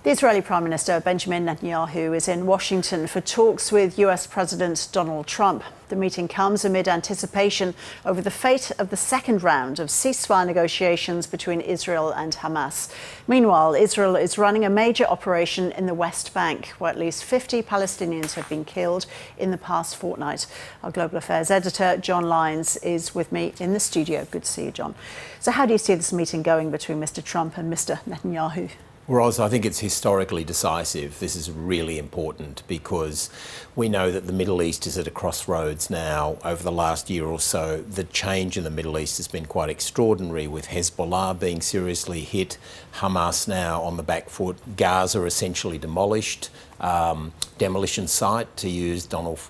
The Israeli Prime Minister Benjamin Netanyahu is in Washington for talks with US President Donald Trump. The meeting comes amid anticipation over the fate of the second round of ceasefire negotiations between Israel and Hamas. Meanwhile, Israel is running a major operation in the West Bank, where at least 50 Palestinians have been killed in the past fortnight. Our Global Affairs editor, John Lyons, is with me in the studio. Good to see you, John. So how do you see this meeting going between Mr. Trump and Mr. Netanyahu? Ros, I think it's historically decisive. This is really important because we know that the Middle East is at a crossroads now. Over the last year or so, the change in the Middle East has been quite extraordinary, with Hezbollah being seriously hit, Hamas now on the back foot, Gaza essentially demolished, demolition site, to use Donald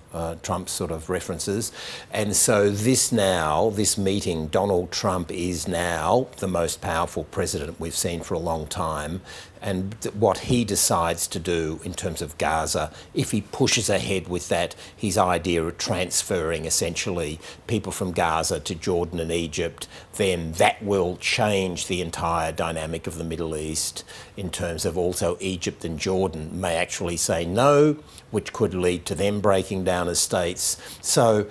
Trump's sort of references. And so this meeting, Donald Trump is now the most powerful president we've seen for a long time. And what he decides to do in terms of Gaza, if he pushes ahead with that, his idea of transferring essentially people from Gaza to Jordan and Egypt, then that will change the entire dynamic of the Middle East in terms of also Egypt and Jordan may actually say no, which could lead to them breaking down as states. So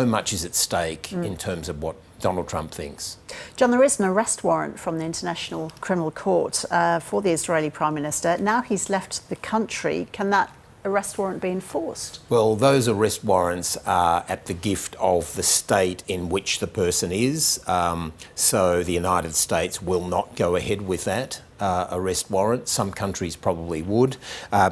much is at stake in terms of what Donald Trump thinks. John, there is an arrest warrant from the International Criminal Court for the Israeli Prime Minister. Now he's left the country. Can that arrest warrant be enforced? Well, those arrest warrants are at the gift of the state in which the person is. So the United States will not go ahead with that arrest warrant. Some countries probably would.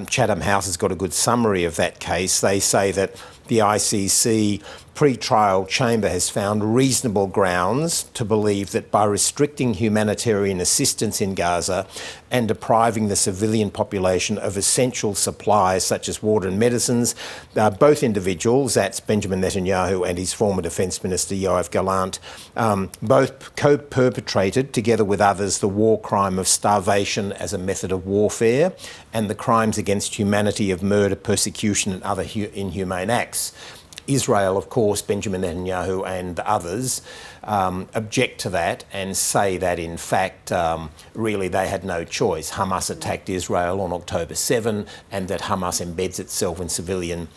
Chatham House has got a good summary of that case. They say that the ICC pre-trial chamber has found reasonable grounds to believe that by restricting humanitarian assistance in Gaza and depriving the civilian population of essential supplies such as water and medicines, both individuals, that's Benjamin Netanyahu and his former Defence Minister Yoav Gallant, both co-perpetrated, together with others, the war crime of starvation as a method of warfare and the crimes against humanity of murder, persecution and other inhumane acts. Israel, of course, Benjamin Netanyahu and others object to that and say that, in fact, really they had no choice. Hamas attacked Israel on October 7 and that Hamas embeds itself in civilian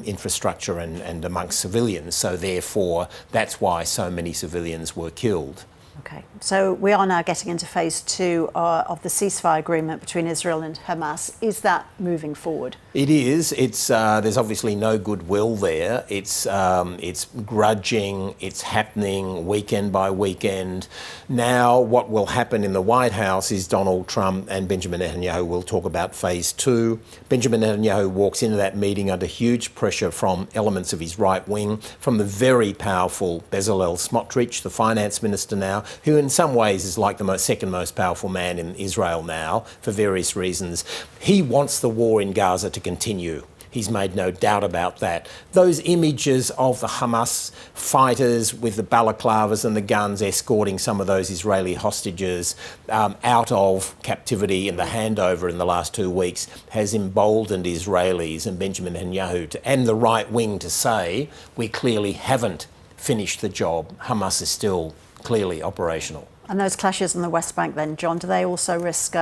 infrastructure and amongst civilians. So therefore, that's why so many civilians were killed. OK, so we are now getting into phase 2 of the ceasefire agreement between Israel and Hamas. Is that moving forward? It is. There's obviously no goodwill there. It's grudging. It's happening weekend by weekend. Now, what will happen in the White House is Donald Trump and Benjamin Netanyahu will talk about phase 2. Benjamin Netanyahu walks into that meeting under huge pressure from elements of his right wing, from the very powerful Bezalel Smotrich, the finance minister now, who in some ways is like the second most powerful man in Israel now for various reasons. He wants the war in Gaza to continue. He's made no doubt about that. Those images of the Hamas fighters with the balaclavas and the guns escorting some of those Israeli hostages out of captivity in the handover in the last 2 weeks has emboldened Israelis and Benjamin Netanyahu and the right wing to say, we clearly haven't finished the job. Hamas is still clearly operational. And those clashes in the West Bank then, John, do they also risk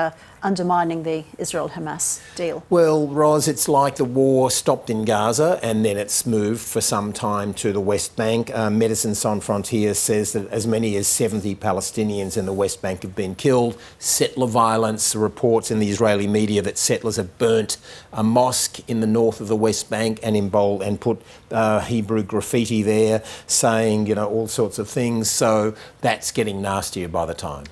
undermining the Israel-Hamas deal? Well, Ros, it's like the war stopped in Gaza and then it's moved for some time to the West Bank. Médecins Sans Frontières says that as many as 70 Palestinians in the West Bank have been killed. Settler violence, reports in the Israeli media that settlers have burnt a mosque in the north of the West Bank and put Hebrew graffiti there saying, all sorts of things. So that's getting nastier by the time.